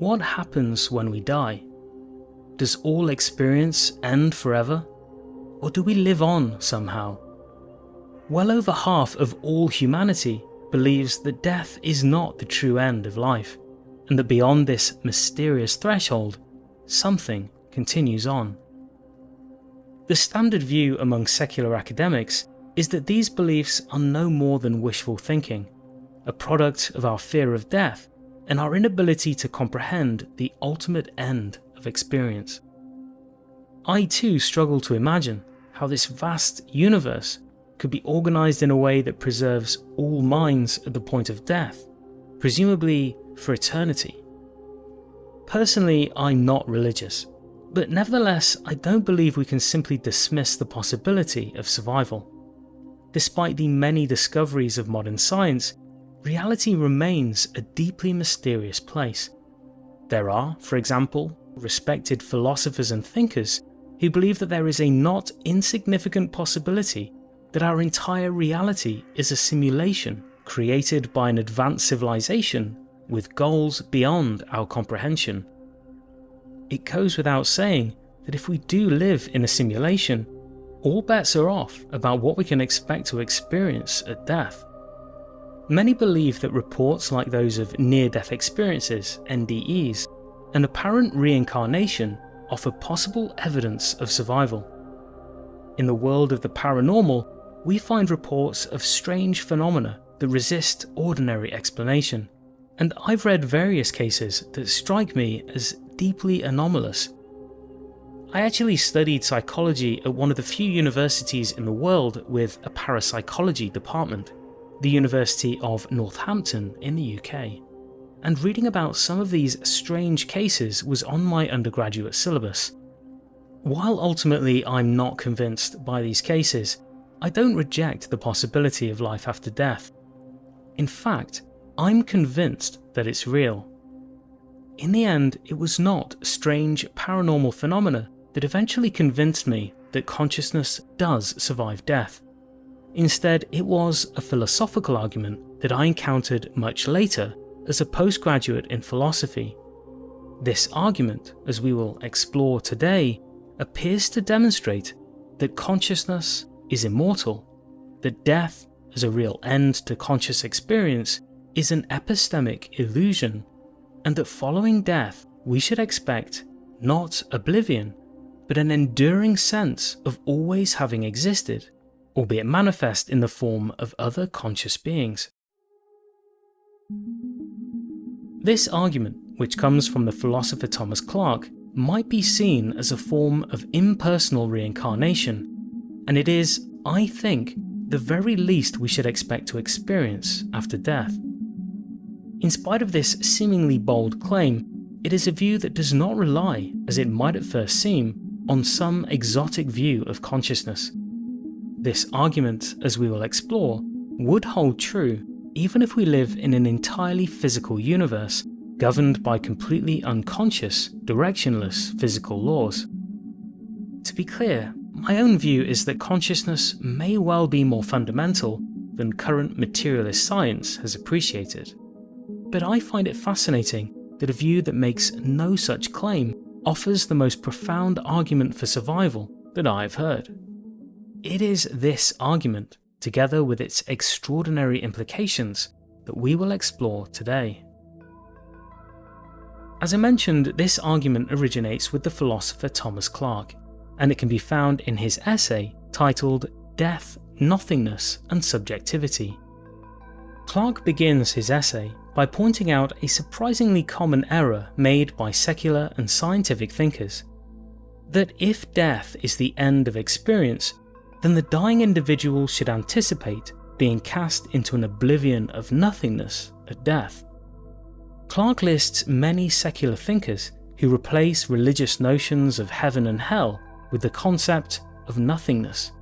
what happens when we die? Does all experience end forever? Or do we live on somehow? Well over half of all humanity believes that death is not the true end of life, and that beyond this mysterious threshold, something continues on. The standard view among secular academics is that these beliefs are no more than wishful thinking, a product of our fear of death and our inability to comprehend the ultimate end of experience. I too struggle to imagine how this vast universe could be organised in a way that preserves all minds at the point of death, presumably for eternity. Personally, I'm not religious, but nevertheless I don't believe we can simply dismiss the possibility of survival. Despite the many discoveries of modern science, reality remains a deeply mysterious place. There are, for example, respected philosophers and thinkers who believe that there is a not insignificant possibility that our entire reality is a simulation created by an advanced civilization with goals beyond our comprehension. It goes without saying that if we do live in a simulation, all bets are off about what we can expect to experience at death. Many believe that reports like those of near-death experiences, NDEs, and apparent reincarnation offer possible evidence of survival. In the world of the paranormal, we find reports of strange phenomena that resist ordinary explanation, and I've read various cases that strike me as deeply anomalous. I actually studied psychology at one of the few universities in the world with a parapsychology department, the University of Northampton in the UK, and reading about some of these strange cases was on my undergraduate syllabus. While ultimately I'm not convinced by these cases, I don't reject the possibility of life after death. In fact, I'm convinced that it's real. In the end, it was not strange paranormal phenomena that eventually convinced me that consciousness does survive death. Instead, it was a philosophical argument that I encountered much later as a postgraduate in philosophy. This argument, as we will explore today, appears to demonstrate that consciousness is immortal, that death as a real end to conscious experience is an epistemic illusion, and that following death we should expect not oblivion, but an enduring sense of always having existed, albeit manifest in the form of other conscious beings. This argument, which comes from the philosopher Thomas Clarke, might be seen as a form of impersonal reincarnation, and it is, I think, the very least we should expect to experience after death. In spite of this seemingly bold claim, it is a view that does not rely, as it might at first seem, on some exotic view of consciousness. This argument, as we will explore, would hold true even if we live in an entirely physical universe, governed by completely unconscious, directionless physical laws. To be clear, my own view is that consciousness may well be more fundamental than current materialist science has appreciated. But I find it fascinating that a view that makes no such claim offers the most profound argument for survival that I've heard. It is this argument, together with its extraordinary implications, that we will explore today. As I mentioned, this argument originates with the philosopher Thomas Clarke, and it can be found in his essay titled Death, Nothingness and Subjectivity. Clarke begins his essay by pointing out a surprisingly common error made by secular and scientific thinkers, that if death is the end of experience, then the dying individual should anticipate being cast into an oblivion of nothingness at death. Clarke lists many secular thinkers who replace religious notions of heaven and hell with the concept of nothingness.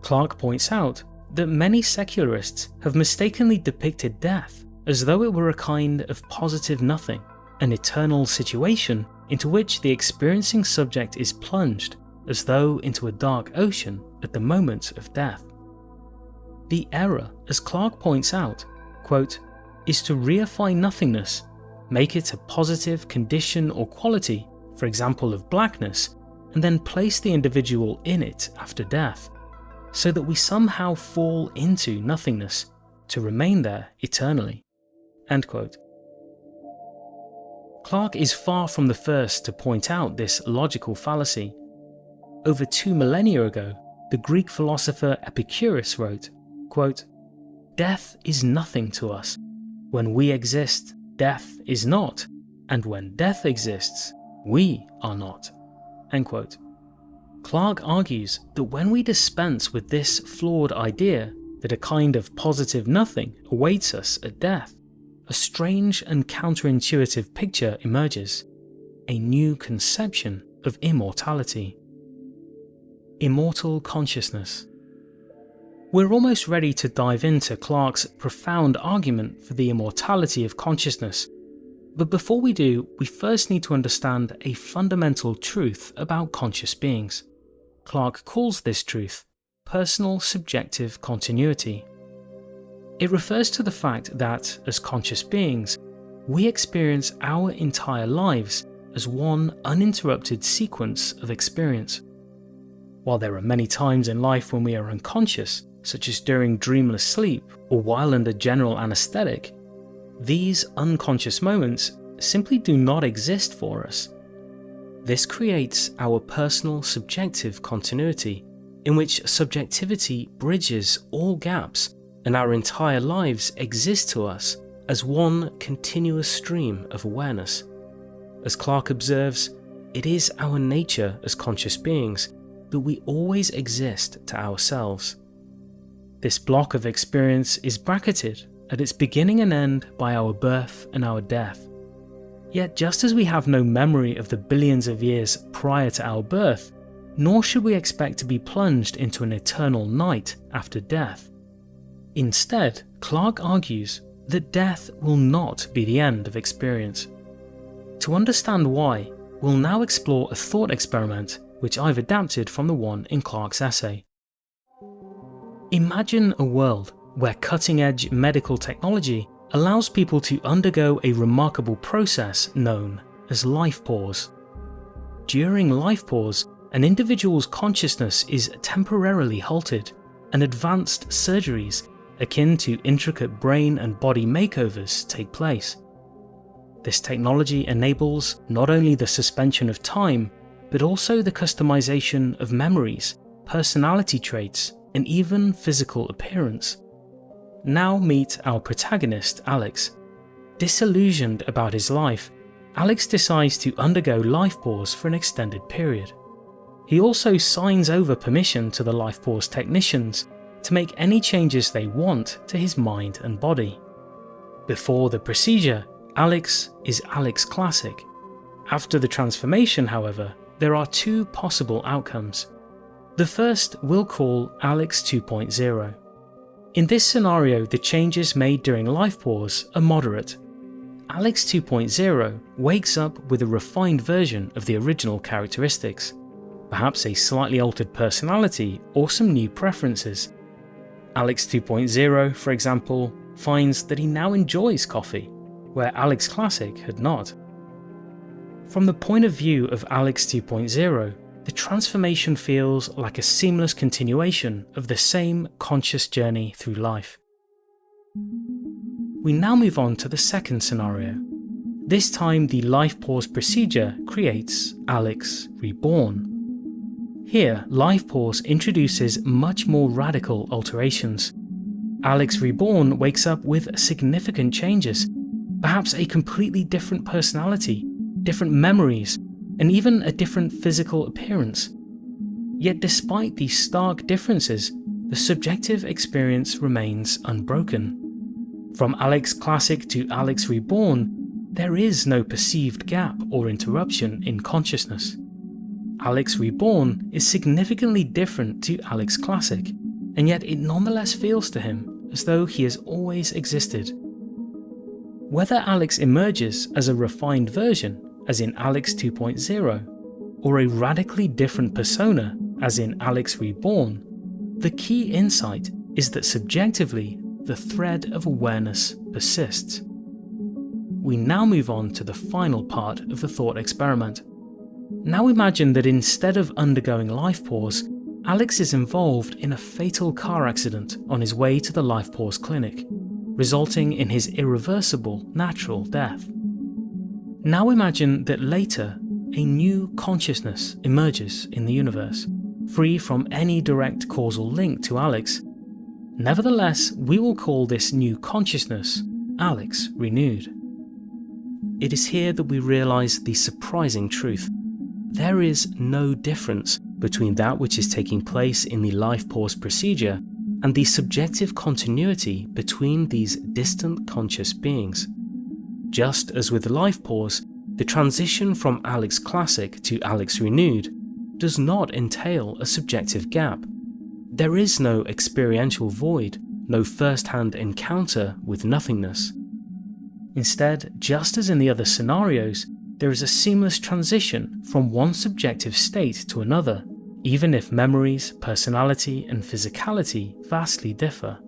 Clarke points out that many secularists have mistakenly depicted death as though it were a kind of positive nothing, an eternal situation into which the experiencing subject is plunged as though into a dark ocean at the moment of death. The error, as Clarke points out, quote, is to reify nothingness make it a positive condition or quality, for example of blackness, and then place the individual in it after death, so that we somehow fall into nothingness, to remain there eternally." End quote. Clarke is far from the first to point out this logical fallacy. Over 2 millennia ago, the Greek philosopher Epicurus wrote, quote, "Death is nothing to us. When we exist, death is not, and when death exists, we are not." End quote. Clarke argues that when we dispense with this flawed idea that a kind of positive nothing awaits us at death, a strange and counterintuitive picture emerges, a new conception of immortality. Immortal consciousness. We're almost ready to dive into Clarke's profound argument for the immortality of consciousness, but before we do, we first need to understand a fundamental truth about conscious beings. Clarke calls this truth personal subjective continuity. It refers to the fact that, as conscious beings, we experience our entire lives as one uninterrupted sequence of experience. While there are many times in life when we are unconscious, such as during dreamless sleep or while under general anesthetic, these unconscious moments simply do not exist for us. This creates our personal subjective continuity, in which subjectivity bridges all gaps and our entire lives exist to us as one continuous stream of awareness. As Clarke observes, it is our nature as conscious beings that we always exist to ourselves. This block of experience is bracketed at its beginning and end by our birth and our death. Yet just as we have no memory of the billions of years prior to our birth, nor should we expect to be plunged into an eternal night after death. Instead, Clarke argues that death will not be the end of experience. To understand why, we'll now explore a thought experiment which I've adapted from the one in Clarke's essay. Imagine a world where cutting-edge medical technology allows people to undergo a remarkable process known as life pause. During life pause, an individual's consciousness is temporarily halted, and advanced surgeries akin to intricate brain and body makeovers take place. This technology enables not only the suspension of time, but also the customization of memories, personality traits, and even physical appearance. Now meet our protagonist, Alex. Disillusioned about his life, Alex decides to undergo life pause for an extended period. He also signs over permission to the life pause technicians to make any changes they want to his mind and body. Before the procedure, Alex is Alex Classic. After the transformation, however, there are two possible outcomes. The first we'll call Alex 2.0. In this scenario, the changes made during life pause are moderate. Alex 2.0 wakes up with a refined version of the original characteristics, perhaps a slightly altered personality or some new preferences. Alex 2.0, for example, finds that he now enjoys coffee, where Alex Classic had not. From the point of view of Alex 2.0, the transformation feels like a seamless continuation of the same conscious journey through life. We now move on to the second scenario. This time the life pause procedure creates Alex Reborn. Here, life pause introduces much more radical alterations. Alex Reborn wakes up with significant changes, perhaps a completely different personality, different memories, and even a different physical appearance. Yet despite these stark differences, the subjective experience remains unbroken. From Alex Classic to Alex Reborn, there is no perceived gap or interruption in consciousness. Alex Reborn is significantly different to Alex Classic, and yet it nonetheless feels to him as though he has always existed. Whether Alex emerges as a refined version, as in Alex 2.0, or a radically different persona, as in Alex Reborn, the key insight is that subjectively, the thread of awareness persists. we now move on to the final part of the thought experiment. Now imagine that instead of undergoing life pause, Alex is involved in a fatal car accident on his way to the life pause clinic, resulting in his irreversible natural death. Now imagine that later, a new consciousness emerges in the universe, free from any direct causal link to Alex. Nevertheless, we will call this new consciousness Alex Renewed. It is here that we realize the surprising truth. There is no difference between that which is taking place in the life pause procedure and the subjective continuity between these distant conscious beings. Just as with life pause, the transition from Alex Classic to Alex Renewed does not entail a subjective gap. There is no experiential void, no first-hand encounter with nothingness. Instead, just as in the other scenarios, there is a seamless transition from one subjective state to another, even if memories, personality, and physicality vastly differ.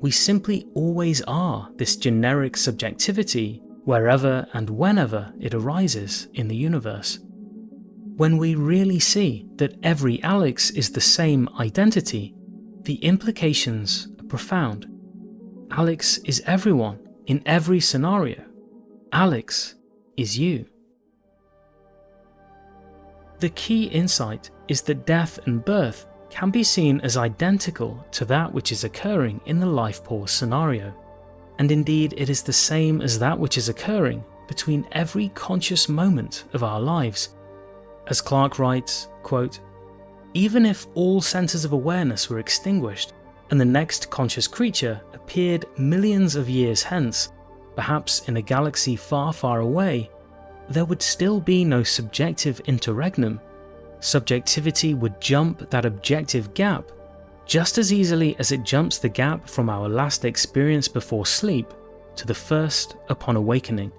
We simply always are this generic subjectivity wherever and whenever it arises in the universe. When we really see that every Alex is the same identity, the implications are profound. Alex is everyone in every scenario. Alex is you. The key insight is that death and birth can be seen as identical to that which is occurring in the life pause scenario, and indeed it is the same as that which is occurring between every conscious moment of our lives. As Clarke writes, quote, "Even if all centers of awareness were extinguished and the next conscious creature appeared millions of years hence, perhaps in a galaxy far, far away, there would still be no subjective interregnum. Subjectivity would jump that objective gap just as easily as it jumps the gap from our last experience before sleep to the first upon awakening.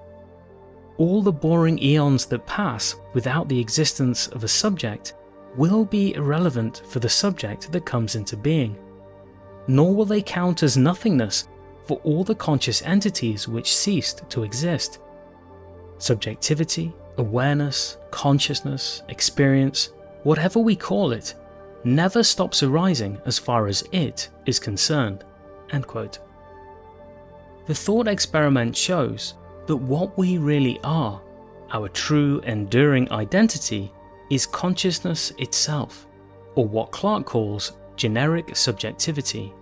All the boring eons that pass without the existence of a subject will be irrelevant for the subject that comes into being, nor will they count as nothingness for all the conscious entities which ceased to exist. Subjectivity, awareness, consciousness, experience, whatever we call it, never stops arising as far as it is concerned." End quote. The thought experiment shows that what we really are, our true enduring identity, is consciousness itself, or what Clarke calls generic subjectivity.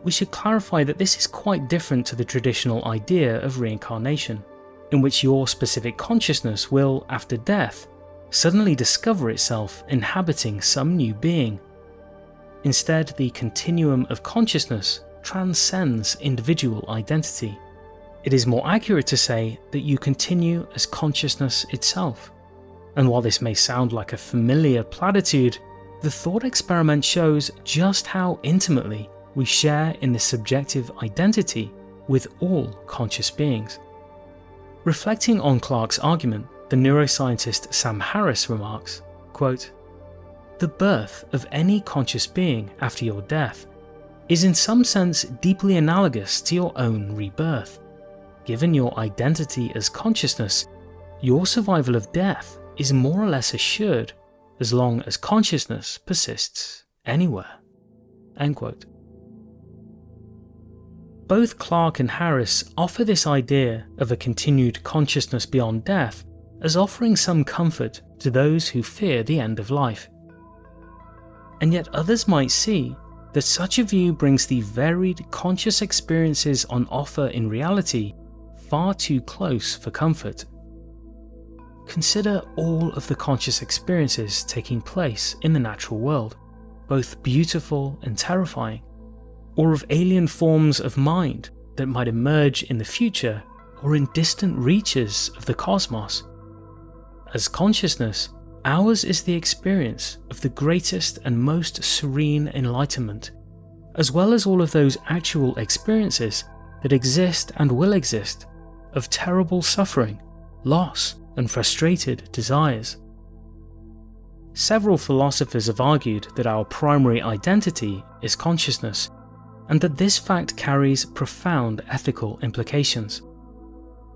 We should clarify that this is quite different to the traditional idea of reincarnation, in which your specific consciousness will, after death, suddenly discover itself inhabiting some new being. Instead, the continuum of consciousness transcends individual identity. It is more accurate to say that you continue as consciousness itself. And while this may sound like a familiar platitude, the thought experiment shows just how intimately we share in this subjective identity with all conscious beings. Reflecting on Clarke's argument, the neuroscientist Sam Harris remarks, quote, "The birth of any conscious being after your death is in some sense deeply analogous to your own rebirth. Given your identity as consciousness, your survival of death is more or less assured as long as consciousness persists anywhere." End quote. Both Clarke and Harris offer this idea of a continued consciousness beyond death as offering some comfort to those who fear the end of life. And yet others might see that such a view brings the varied conscious experiences on offer in reality far too close for comfort. Consider all of the conscious experiences taking place in the natural world, both beautiful and terrifying, or of alien forms of mind that might emerge in the future or in distant reaches of the cosmos. As consciousness, ours is the experience of the greatest and most serene enlightenment, as well as all of those actual experiences that exist and will exist of terrible suffering, loss, and frustrated desires. Several philosophers have argued that our primary identity is consciousness, and that this fact carries profound ethical implications.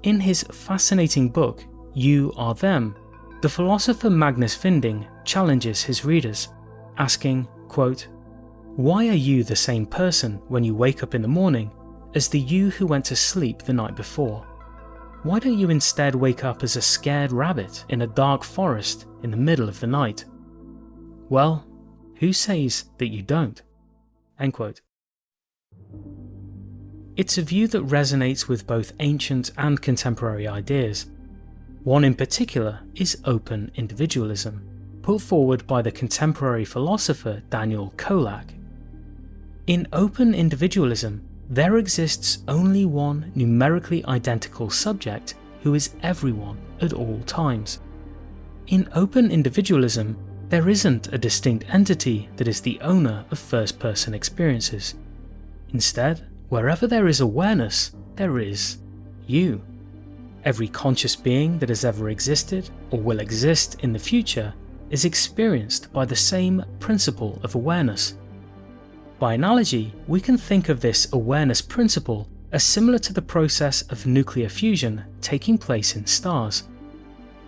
In his fascinating book, You Are Them, the philosopher Magnus Finding challenges his readers, asking, quote, "Why are you the same person when you wake up in the morning as the you who went to sleep the night before? Why don't you instead wake up as a scared rabbit in a dark forest in the middle of the night? Well, who says that you don't?" End quote. It's a view that resonates with both ancient and contemporary ideas. One in particular is open individualism, put forward by the contemporary philosopher Daniel Kolak. In open individualism, there exists only one numerically identical subject who is everyone at all times. In open individualism, there isn't a distinct entity that is the owner of first-person experiences. Instead, wherever there is awareness, there is you. Every conscious being that has ever existed or will exist in the future is experienced by the same principle of awareness. By analogy, we can think of this awareness principle as similar to the process of nuclear fusion taking place in stars.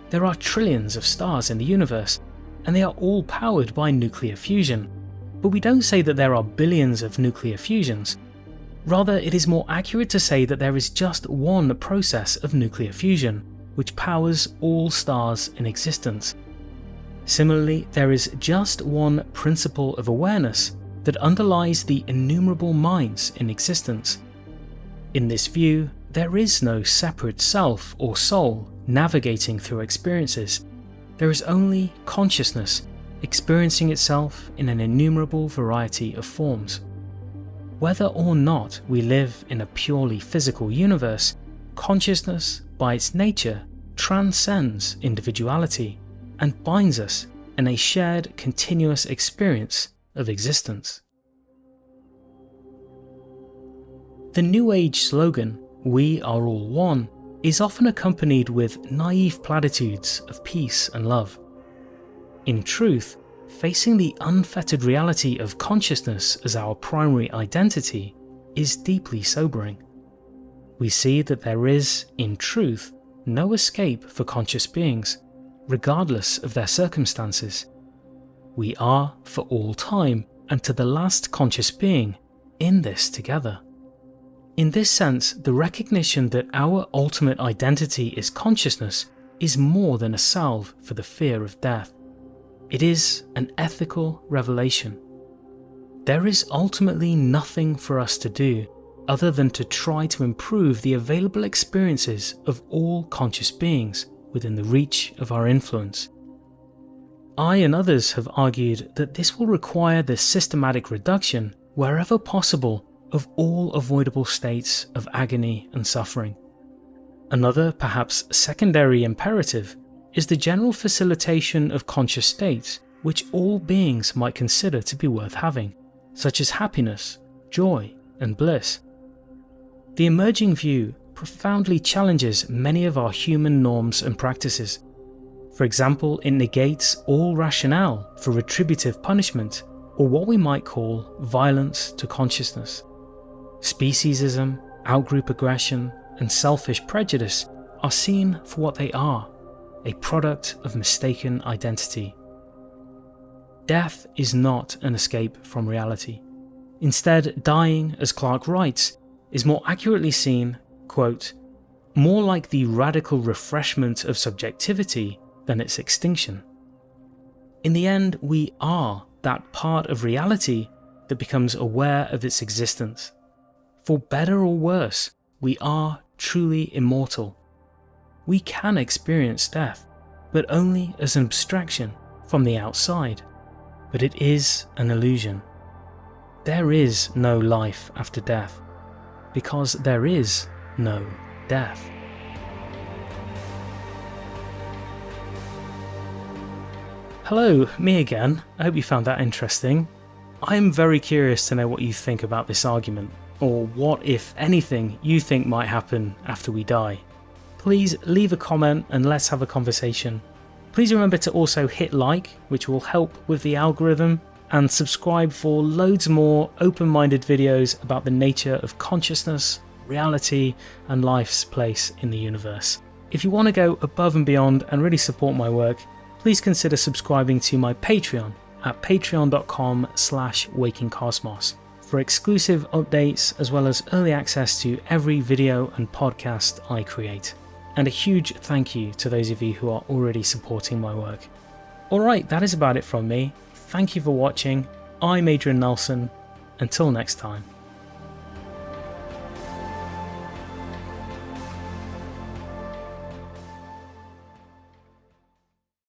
There are trillions of stars in the universe, and they are all powered by nuclear fusion, but we don't say that there are billions of nuclear fusions. Rather, it is more accurate to say that there is just one process of nuclear fusion, which powers all stars in existence. Similarly, there is just one principle of awareness that underlies the innumerable minds in existence. In this view, there is no separate self or soul navigating through experiences. There is only consciousness experiencing itself in an innumerable variety of forms. Whether or not we live in a purely physical universe, consciousness, by its nature, transcends individuality and binds us in a shared continuous experience of existence. The New Age slogan, "We are all one," is often accompanied with naive platitudes of peace and love. In truth, facing the unfettered reality of consciousness as our primary identity is deeply sobering. We see that there is, in truth, no escape for conscious beings, regardless of their circumstances. We are, for all time, and to the last conscious being, in this together. In this sense, the recognition that our ultimate identity is consciousness is more than a salve for the fear of death. It is an ethical revelation. There is ultimately nothing for us to do other than to try to improve the available experiences of all conscious beings within the reach of our influence. I and others have argued that this will require the systematic reduction, wherever possible, of all avoidable states of agony and suffering. Another, perhaps secondary imperative is the general facilitation of conscious states which all beings might consider to be worth having, such as happiness, joy, and bliss. The emerging view profoundly challenges many of our human norms and practices. For example, it negates all rationale for retributive punishment, or what we might call violence to consciousness. Speciesism, outgroup aggression, and selfish prejudice are seen for what they are, a product of mistaken identity. Death is not an escape from reality. Instead, dying, as Clarke writes, is more accurately seen, quote, more like the radical refreshment of subjectivity than its extinction. In the end, we are that part of reality that becomes aware of its existence. For better or worse, we are truly immortal. We can experience death, but only as an abstraction from the outside. But it is an illusion. There is no life after death, because there is no death. Hello, me again. I hope you found that interesting. I'm very curious to know what you think about this argument, or what, if anything, you think might happen after we die. Please leave a comment and let's have a conversation. Please remember to also hit like, which will help with the algorithm, and subscribe for loads more open-minded videos about the nature of consciousness, reality and life's place in the universe. If you want to go above and beyond and really support my work, please consider subscribing to my Patreon at patreon.com/wakingcosmos for exclusive updates as well as early access to every video and podcast I create. And a huge thank you to those of you who are already supporting my work. Alright, that is about it from me. Thank you for watching. I'm Adrian Nelson. Until next time.